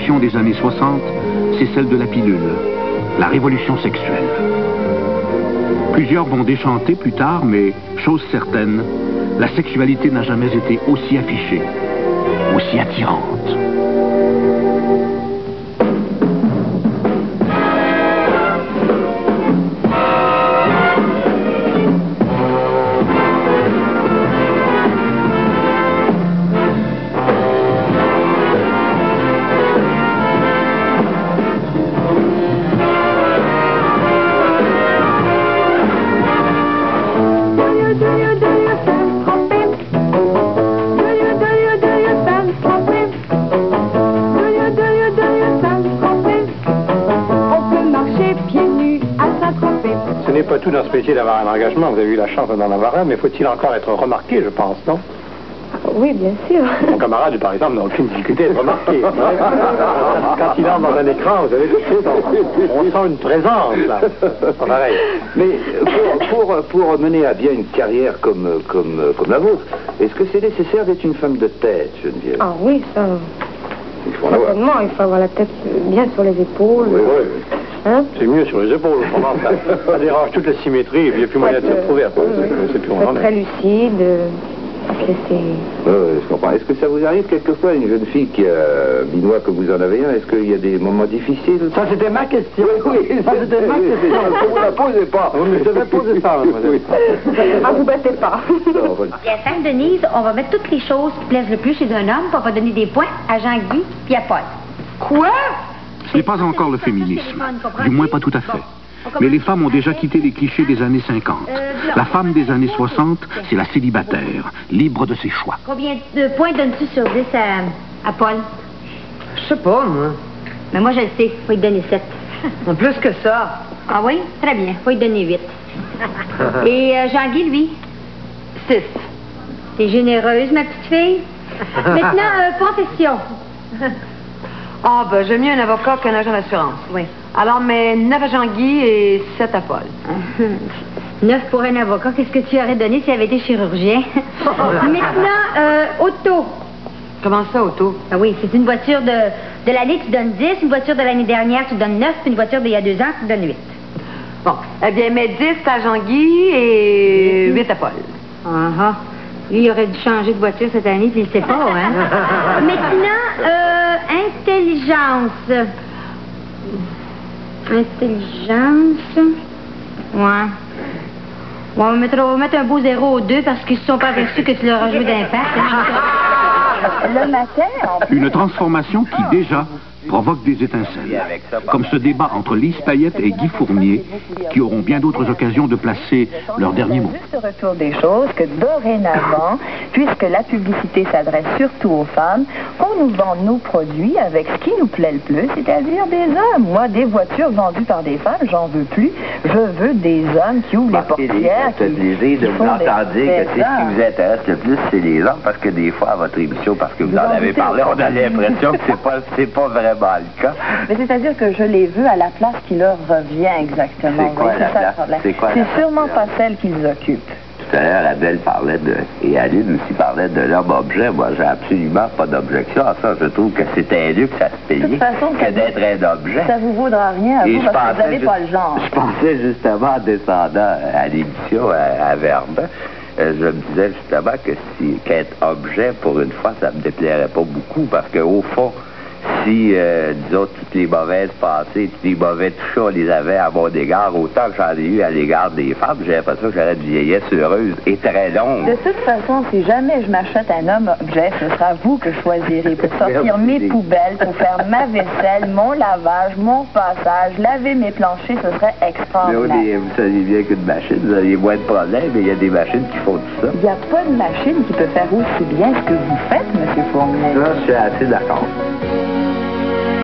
révolution des années 60, c'est celle de la pilule, la révolution sexuelle. Plusieurs vont déchanter plus tard, mais chose certaine, la sexualité n'a jamais été aussi affichée, aussi attirante. Ce n'est pas tout dans ce métier d'avoir un engagement, vous avez eu la chance d'en avoir un, mais faut-il encore être remarqué, je pense, non? Oui, bien sûr. Mon camarade, par exemple, n'a aucune difficulté à être remarqué. Quand il entre dans un écran, vous avez tout de suite, on sent une présence, là. Pareil. Mais pour mener à bien une carrière comme la vôtre, est-ce que c'est nécessaire d'être une femme de tête, Geneviève? Ah oui, ça... Il faut en avoir. Certainement, il faut avoir la tête bien sur les épaules. Oui, oui. Hein? C'est mieux sur les épaules, autrement, ça dérange toute la symétrie, et puis il n'y a plus moyen de se retrouver après. C'est plus être très lucide, pas se laisser... Oui, je comprends. Est-ce que ça vous arrive quelquefois, une jeune fille qui a Binois comme vous en avez un, est-ce qu'il y a des moments difficiles? Ça, c'était ma question. Oui, ça, c'était ma question. Vous ne la posez pas. Je vais poser ça, mademoiselle. Ah, vous battez pas. Bien, Sainte-Denise, on va mettre toutes les choses qui plaisent le plus chez un homme, puis on va donner des points à Jean-Guy puis à Paul. Quoi? Ce n'est pas encore le féminisme, du moins pas tout à fait. Mais les femmes ont déjà quitté les clichés des années 50. La femme des années 60, c'est la célibataire, libre de ses choix. Combien de points donnes-tu sur 10 à Paul? Je sais pas, moi. Mais moi, je le sais. Faut lui donner 7. Plus que ça. Ah oui? Très bien. Faut lui donner 8. Et Jean-Guy, lui? 6. T'es généreuse, ma petite fille? Maintenant, confession. Ah, ben, j'aime mieux un avocat qu'un agent d'assurance. Oui. Alors, mais 9 à Jean-Guy et 7 à Paul. 9 pour un avocat. Qu'est-ce que tu aurais donné s'il avait été chirurgien? Maintenant, auto. Comment ça, auto? Ah oui, c'est une voiture de l'année, tu donnes 10. Une voiture de l'année dernière, tu donnes 9. Puis une voiture d'il y a 2 ans, tu donnes 8. Bon, eh bien, mets 10 à Jean-Guy et 8 à Paul. Ah. Lui, il aurait dû changer de voiture cette année, puis il sait pas, hein? Maintenant, intelligence. Intelligence. Ouais. Bon, on va mettre un beau 0 au 2 parce qu'ils se sont pas aperçus que tu leur as joué d'impact. Le matin, Une transformation qui, déjà, provoque des étincelles. Comme ce débat entre Lise Payette et Guy Fournier, qui auront bien d'autres occasions de placer leur dernier mot. Ce retour des choses que dorénavant, puisque la publicité s'adresse surtout aux femmes, on nous vend nos produits avec ce qui nous plaît le plus, c'est-à-dire des hommes. Moi, des voitures vendues par des femmes, j'en veux plus. Je veux des hommes qui ouvrent les portières, qui vous entendiez que c'est ce qui vous intéresse le plus, c'est les hommes, parce que des fois, à votre émission, parce que vous en avez parlé, on a l'impression que c'est pas vraiment le cas. Mais c'est-à-dire que je les veux à la place qui leur revient exactement. C'est quoi la place? C'est sûrement pas celle qu'ils occupent. Tout à l'heure, Adèle parlait et Aline aussi parlait de l'homme-objet. Moi, j'ai absolument pas d'objection à ça. Je trouve que c'est un luxe à se payer que d'être un objet. Ça vous vaudra rien à vous parce que vous n'avez pas le genre. Je pensais justement, en descendant à l'émission à Verdun, je me disais justement que qu'être objet, pour une fois, ça me déplairait pas beaucoup parce qu'au fond, si, disons, toutes les mauvaises pensées, tous les mauvais touchés, on les avait à mon égard, autant que j'en ai eu à l'égard des femmes, j'ai l'impression que j'aurais une vieillesse heureuse et très longue. De toute façon, si jamais je m'achète un homme-objet, ce sera vous que je choisirai pour sortir mes poubelles, pour faire ma vaisselle, mon lavage, mon passage, laver mes planchers, ce serait extraordinaire. Mais vous savez bien qu'une machine, vous avez moins de problèmes, mais il y a des machines qui font tout ça. Il n'y a pas de machine qui peut faire aussi bien ce que vous faites, M. Fournier. Ça, je suis assez d'accord.